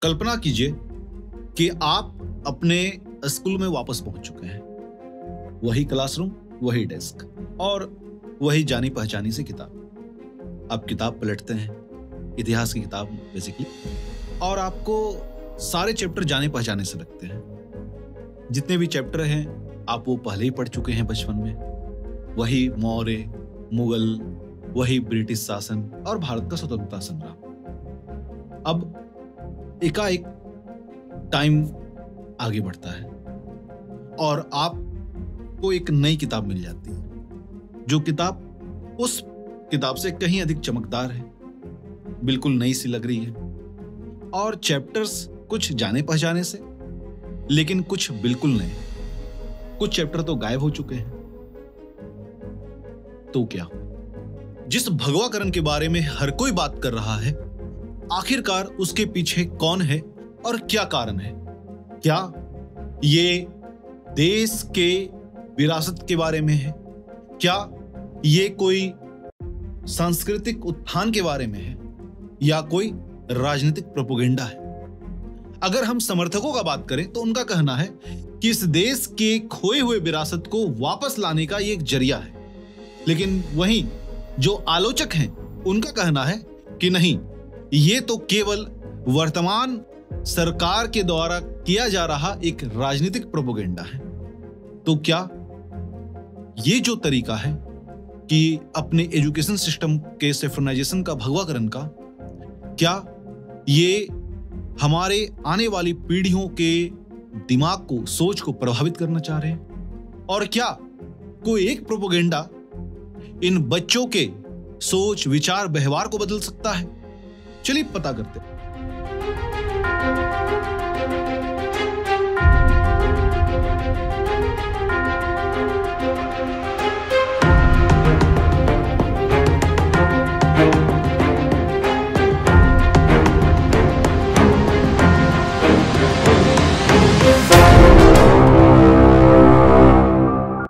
कल्पना कीजिए कि आप अपने स्कूल में वापस पहुंच चुके हैं। वही क्लासरूम, वही डेस्क और वही जानी पहचानी सी किताब। आप किताब पलटते हैं, इतिहास की किताब बेसिकली, और आपको सारे चैप्टर जाने पहचाने से लगते हैं। जितने भी चैप्टर हैं आप वो पहले ही पढ़ चुके हैं बचपन में। वही मौर्य, मुगल, वही ब्रिटिश शासन और भारत का स्वतंत्रता संग्राम। अब एकाएक टाइम आगे बढ़ता है और आपको एक नई किताब मिल जाती है, जो किताब उस किताब से कहीं अधिक चमकदार है, बिल्कुल नई सी लग रही है। और चैप्टर्स कुछ जाने पहचाने से, लेकिन कुछ बिल्कुल नए। कुछ चैप्टर तो गायब हो चुके हैं। तो क्या जिस भगवाकरण के बारे में हर कोई बात कर रहा है, आखिरकार उसके पीछे कौन है और क्या कारण है? क्या ये देश के विरासत के बारे में है? क्या ये कोई सांस्कृतिक उत्थान के बारे में है या कोई राजनीतिक प्रोपेगेंडा है? अगर हम समर्थकों का बात करें तो उनका कहना है कि इस देश के खोए हुए विरासत को वापस लाने का ये एक जरिया है। लेकिन वहीं जो आलोचक हैं उनका कहना है कि नहीं, ये तो केवल वर्तमान सरकार के द्वारा किया जा रहा एक राजनीतिक प्रोपेगेंडा है। तो क्या ये जो तरीका है कि अपने एजुकेशन सिस्टम के सेफ्रनाइजेशन का, भगवाकरण का, क्या ये हमारे आने वाली पीढ़ियों के दिमाग को, सोच को प्रभावित करना चाह रहे हैं? और क्या कोई एक प्रोपेगेंडा इन बच्चों के सोच, विचार, व्यवहार को बदल सकता है? चलिए पता करते हैं।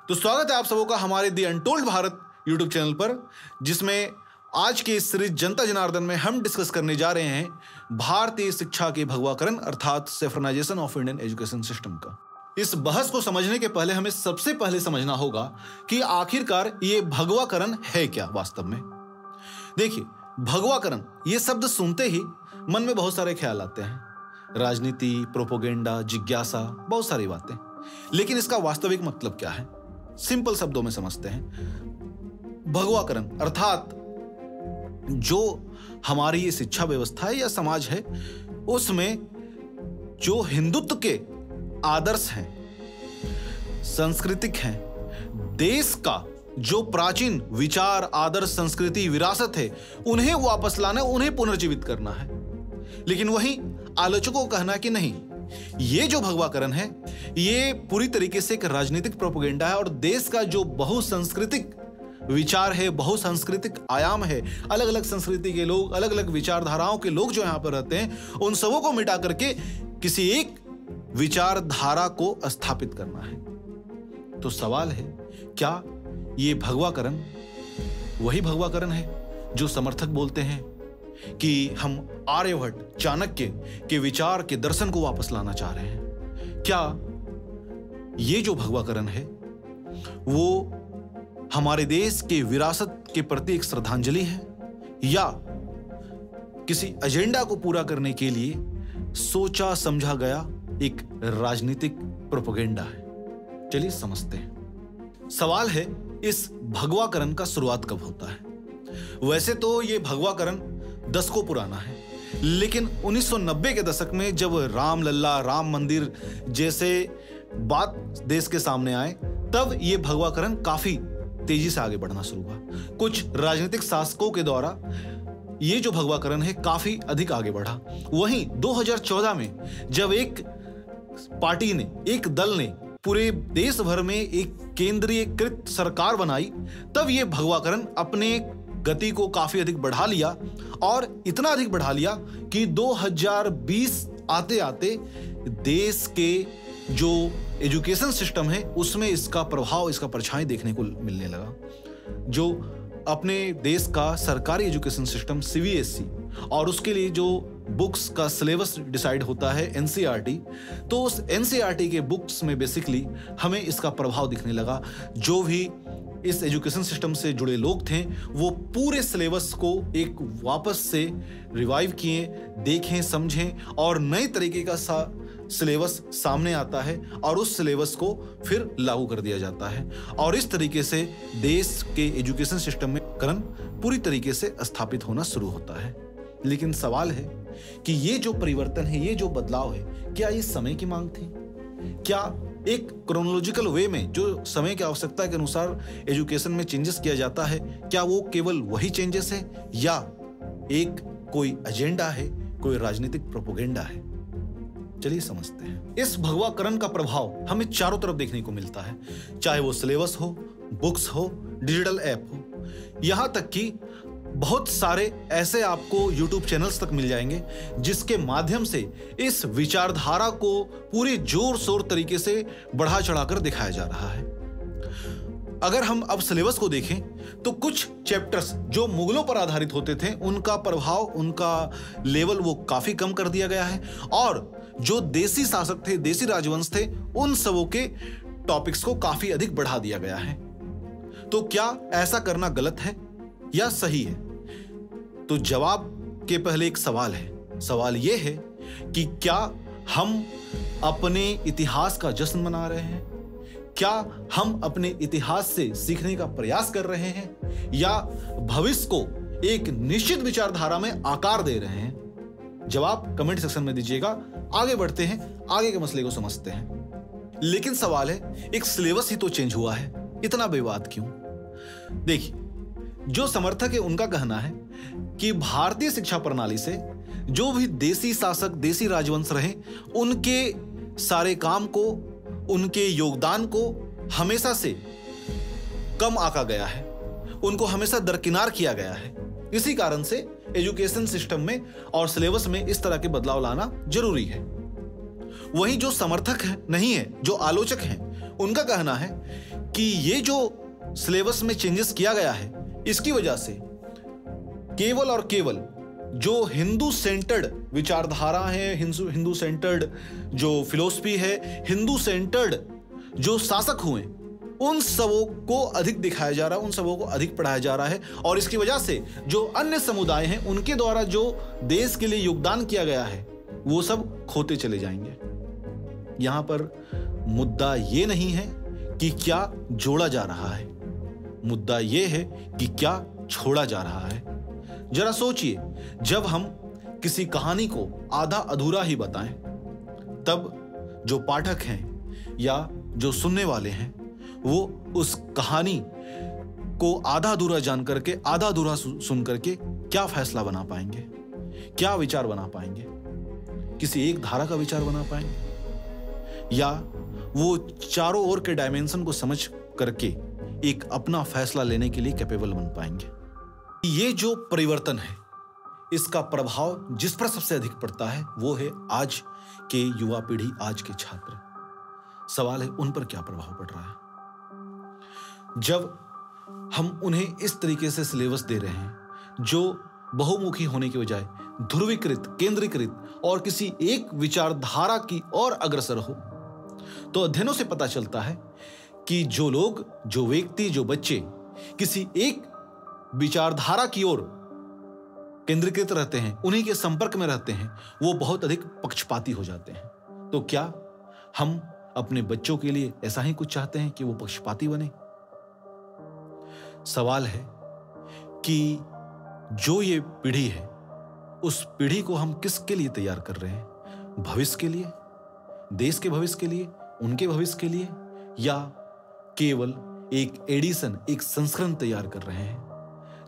तो स्वागत है आप सबों का हमारे the untold Bharat YouTube channel पर, जिसमें आज के इस सीरीज जनता जनार्दन में हम डिस्कस करने जा रहे हैं भारतीय शिक्षा के भगवाकरण अर्थात सेफ्रनाइजेशन ऑफ इंडियन एजुकेशन सिस्टम का। इस बहस को समझने के पहले हमें सबसे पहले समझना होगा कि आखिरकार ये भगवाकरण है क्या वास्तव में। देखिए, भगवाकरण ये शब्द सुनते ही मन में बहुत सारे ख्याल आते हैं, राजनीति, प्रोपेगेंडा, जिज्ञासा, बहुत सारी बातें। लेकिन इसका वास्तविक मतलब क्या है, सिंपल शब्दों में समझते हैं। भगवाकरण अर्थात जो हमारी ये शिक्षा व्यवस्था है या समाज है, उसमें जो हिंदुत्व के आदर्श हैं, सांस्कृतिक हैं, देश का जो प्राचीन विचार, आदर्श, संस्कृति, विरासत है, उन्हें वापस लाना, उन्हें पुनर्जीवित करना है। लेकिन वहीं आलोचकों का कहना है कि नहीं, ये जो भगवाकरण है ये पूरी तरीके से एक राजनीतिक प्रोपेगेंडा है और देश का जो बहुसांस्कृतिक विचार है, बहुसांस्कृतिक आयाम है, अलग अलग संस्कृति के लोग, अलग अलग विचारधाराओं के लोग जो यहां पर रहते हैं, उन सबों को मिटा करके किसी एक विचारधारा को स्थापित करना है। तो सवाल है, क्या ये भगवाकरण वही भगवाकरण है जो समर्थक बोलते हैं कि हम आर्यभट्ट, चाणक्य के विचार के दर्शन को वापस लाना चाह रहे हैं? क्या ये जो भगवाकरण है वो हमारे देश के विरासत के प्रति एक श्रद्धांजलि है या किसी एजेंडा को पूरा करने के लिए सोचा समझा गया एक राजनीतिक प्रोपेगेंडा है? चलिए समझते हैं। सवाल है, इस भगवाकरण का शुरुआत कब होता है? वैसे तो ये भगवाकरण दशकों पुराना है, लेकिन 1990 के दशक में जब रामलल्ला, राम मंदिर जैसे बात देश के सामने आए, तब ये भगवाकरण काफी तेजी से आगे बढ़ना शुरू हुआ। कुछ राजनीतिक शासकों के द्वारा ये जो भगवाकरण है काफी अधिक आगे बढ़ा। वहीं 2014 में जब एक पार्टी ने, एक दल ने पूरे देश भर में एक केंद्रीयकृत सरकार बनाई, तब ये भगवाकरण अपने गति को काफी अधिक बढ़ा लिया और इतना अधिक बढ़ा लिया कि 2020 आते आते देश के जो एजुकेशन सिस्टम है उसमें इसका प्रभाव, इसका परछाई देखने को मिलने लगा। जो अपने देश का सरकारी एजुकेशन सिस्टम CBSE और उसके लिए जो बुक्स का सिलेबस डिसाइड होता है एनसीईआरटी, तो उस एनसीईआरटी के बुक्स में बेसिकली हमें इसका प्रभाव दिखने लगा। जो भी इस एजुकेशन सिस्टम से जुड़े लोग थे वो पूरे सिलेबस को एक वापस से रिवाइव किए, देखें, समझें और नए तरीके का सिलेबस सामने आता है और उस सिलेबस को फिर लागू कर दिया जाता है और इस तरीके से देश के एजुकेशन सिस्टम में करण पूरी तरीके से स्थापित होना शुरू होता है। लेकिन सवाल है कि ये जो परिवर्तन है, ये जो बदलाव है, क्या ये समय की मांग थी? क्या एक क्रोनोलॉजिकल वे में जो समय की आवश्यकता के अनुसार एजुकेशन में चेंजेस किया जाता है, क्या वो केवल वही चेंजेस है या एक कोई एजेंडा है, कोई राजनीतिक प्रोपेगेंडा है? चलिए समझते हैं। इस भगवाकरण का प्रभाव हमें चारों तरफ देखने को मिलता है, चाहे वो सिलेबस हो, बुक्स हो, डिजिटल ऐप हो, यहां तक कि बहुत सारे ऐसे आपको YouTube चैनल्स तक मिल जाएंगे जिसके माध्यम से इस विचारधारा को पूरे जोर शोर तरीके से बढ़ा चढ़ाकर दिखाया जा रहा है। अगर हम अब सिलेबस को देखें तो कुछ चैप्टर्स जो मुगलों पर आधारित होते थे उनका प्रभाव, उनका लेवल वो काफी कम कर दिया गया है और जो देसी शासक थे, देसी राजवंश थे, उन सबों के टॉपिक्स को काफी अधिक बढ़ा दिया गया है। तो क्या ऐसा करना गलत है या सही है? तो जवाब के पहले एक सवाल है। सवाल यह है कि क्या हम अपने इतिहास का जश्न मना रहे हैं? क्या हम अपने इतिहास से सीखने का प्रयास कर रहे हैं या भविष्य को एक निश्चित विचारधारा में आकार दे रहे हैं? जवाब कमेंट सेक्शन में दीजिएगा। आगे बढ़ते हैं, आगे के मसले को समझते हैं। लेकिन सवाल है, एक सिलेबस ही तो चेंज हुआ है, इतना विवाद क्यों? देखिए, जो समर्थक है उनका कहना है कि भारतीय शिक्षा प्रणाली से जो भी देसी शासक, देसी राजवंश रहे, उनके सारे काम को, उनके योगदान को हमेशा से कम आंका गया है, उनको हमेशा दरकिनार किया गया है। इसी कारण से एजुकेशन सिस्टम में और सिलेबस में इस तरह के बदलाव लाना जरूरी है। वहीं जो समर्थक है नहीं है, जो आलोचक हैं, उनका कहना है कि ये जो सिलेबस में चेंजेस किया गया है, इसकी वजह से केवल और केवल जो हिंदू सेंटर्ड विचारधारा है, हिंदू सेंटर्ड जो फिलॉसफी है, हिंदू सेंटर्ड जो शासक हुए, उन सबों को अधिक दिखाया जा रहा है, उन सबों को अधिक पढ़ाया जा रहा है और इसकी वजह से जो अन्य समुदाय हैं, उनके द्वारा जो देश के लिए योगदान किया गया है, वो सब खोते चले जाएंगे। यहां पर मुद्दा ये नहीं है कि क्या जोड़ा जा रहा है, मुद्दा यह है कि क्या छोड़ा जा रहा है। जरा सोचिए, जब हम किसी कहानी को आधा अधूरा ही बताएं, तब जो पाठक हैं या जो सुनने वाले हैं, वो उस कहानी को आधा अधूरा जान करके, आधा अधूरा सुन करके क्या फैसला बना पाएंगे, क्या विचार बना पाएंगे? किसी एक धारा का विचार बना पाएंगे या वो चारों ओर के डायमेंशन को समझ करके एक अपना फैसला लेने के लिए कैपेबल बन पाएंगे? ये जो परिवर्तन है, इसका प्रभाव जिस पर सबसे अधिक पड़ता है वो है आज के युवा पीढ़ी, आज के छात्र। सवाल है, उन पर क्या प्रभाव पड़ रहा है जब हम उन्हें इस तरीके से सिलेबस दे रहे हैं जो बहुमुखी होने के बजाय ध्रुवीकृत, केंद्रीकृत और किसी एक विचारधारा की ओर अग्रसर हो? तो अध्ययनों से पता चलता है कि जो लोग, जो व्यक्ति, जो बच्चे किसी एक विचारधारा की ओर केंद्रीकृत रहते हैं, उन्हीं के संपर्क में रहते हैं, वो बहुत अधिक पक्षपाती हो जाते हैं। तो क्या हम अपने बच्चों के लिए ऐसा ही कुछ चाहते हैं कि वो पक्षपाती बने? सवाल है कि जो ये पीढ़ी है, उस पीढ़ी को हम किसके लिए तैयार कर रहे हैं? भविष्य के लिए, देश के भविष्य के लिए, उनके भविष्य के लिए, या केवल एक एडिशन, एक संस्करण तैयार कर रहे हैं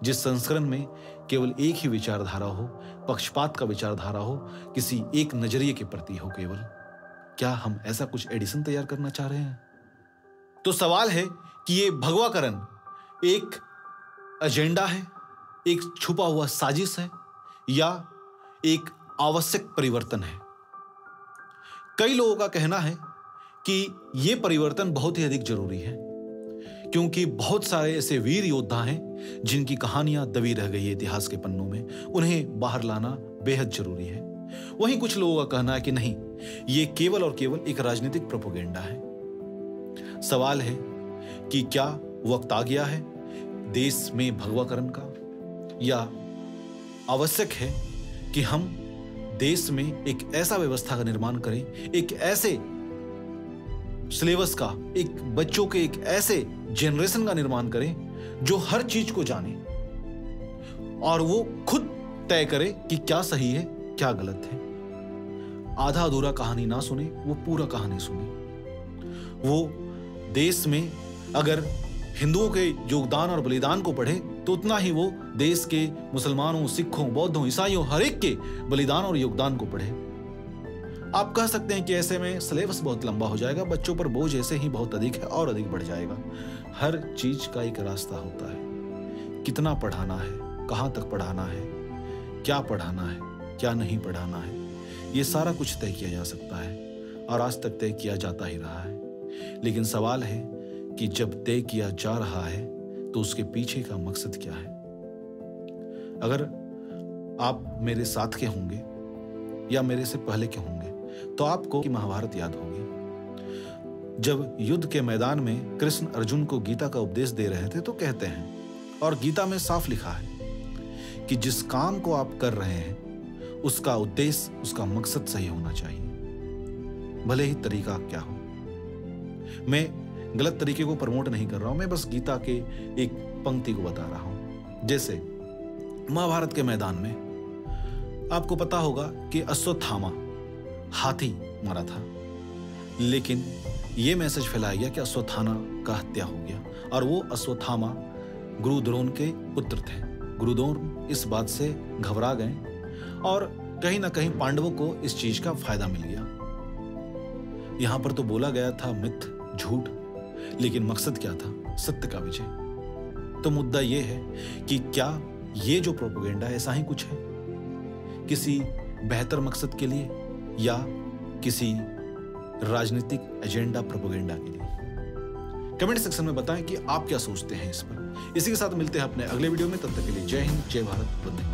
जिस संस्करण में केवल एक ही विचारधारा हो, पक्षपात का विचारधारा हो, किसी एक नजरिए के प्रति हो केवल? क्या हम ऐसा कुछ एडिशन तैयार करना चाह रहे हैं? तो सवाल है कि ये भगवाकरण एक एजेंडा है, एक छुपा हुआ साजिश है या एक आवश्यक परिवर्तन है? कई लोगों का कहना है कि यह परिवर्तन बहुत ही अधिक जरूरी है क्योंकि बहुत सारे ऐसे वीर योद्धा हैं जिनकी कहानियां दबी रह गई है इतिहास के पन्नों में, उन्हें बाहर लाना बेहद जरूरी है। वहीं कुछ लोगों का कहना है कि नहीं, ये केवल और केवल एक राजनीतिक प्रोपेगेंडा है। सवाल है कि क्या वक्त आ गया है देश में भगवाकरण का, या आवश्यक है कि हम देश में एक ऐसा व्यवस्था का निर्माण करें, एक ऐसे सिलेबस का, एक बच्चों के एक ऐसे जनरेशन का निर्माण करें जो हर चीज को जाने और वो खुद तय करे कि क्या सही है क्या गलत है। आधा अधूरा कहानी ना सुने, वो पूरा कहानी सुने। वो देश में अगर हिंदुओं के योगदान और बलिदान को पढ़े तो उतना ही वो देश के मुसलमानों, सिखों, बौद्धों, ईसाइयों, हर एक के बलिदान और योगदान को पढ़े। आप कह सकते हैं कि ऐसे में सिलेबस बहुत लंबा हो जाएगा, बच्चों पर बोझ ऐसे ही बहुत अधिक है और अधिक बढ़ जाएगा। हर चीज का एक रास्ता होता है। कितना पढ़ाना है, कहाँ तक पढ़ाना है, क्या पढ़ाना है, क्या नहीं पढ़ाना है, ये सारा कुछ तय किया जा सकता है और आज तक तय किया जाता ही रहा है। लेकिन सवाल है कि जब तय किया जा रहा है तो उसके पीछे का मकसद क्या है। अगर आप मेरे साथ के होंगे या मेरे से पहले के होंगे तो आपको कि महाभारत याद होगी। जब युद्ध के मैदान में कृष्ण अर्जुन को गीता का उपदेश दे रहे थे तो कहते हैं, और गीता में साफ लिखा है कि जिस काम को आप कर रहे हैं उसका उद्देश्य, उसका मकसद सही होना चाहिए, भले ही तरीका क्या हो। मैं गलत तरीके को प्रमोट नहीं कर रहा हूं, मैं बस गीता के एक पंक्ति को बता रहा हूं। जैसे महाभारत के मैदान में आपको पता होगा कि अश्वत्थामा हाथी मारा था, लेकिन यह मैसेज फैलाया गया कि अश्वत्थामा का हत्या हो गया, और वो अश्वत्थामा गुरु द्रोण के पुत्र थे। गुरु द्रोण इस बात से घबरा गए और कहीं ना कहीं पांडवों को इस चीज का फायदा मिल गया। यहां पर तो बोला गया था मिथ, झूठ, लेकिन मकसद क्या था? सत्य का विजय। तो मुद्दा यह है कि क्या ये जो प्रोपेगेंडा है ऐसा ही कुछ है, किसी बेहतर मकसद के लिए या किसी राजनीतिक एजेंडा प्रोपेगेंडा के लिए? कमेंट सेक्शन में बताएं कि आप क्या सोचते हैं इस पर। इसी के साथ मिलते हैं अपने अगले वीडियो में। तब तक के लिए जय हिंद, जय भारत, वंदे।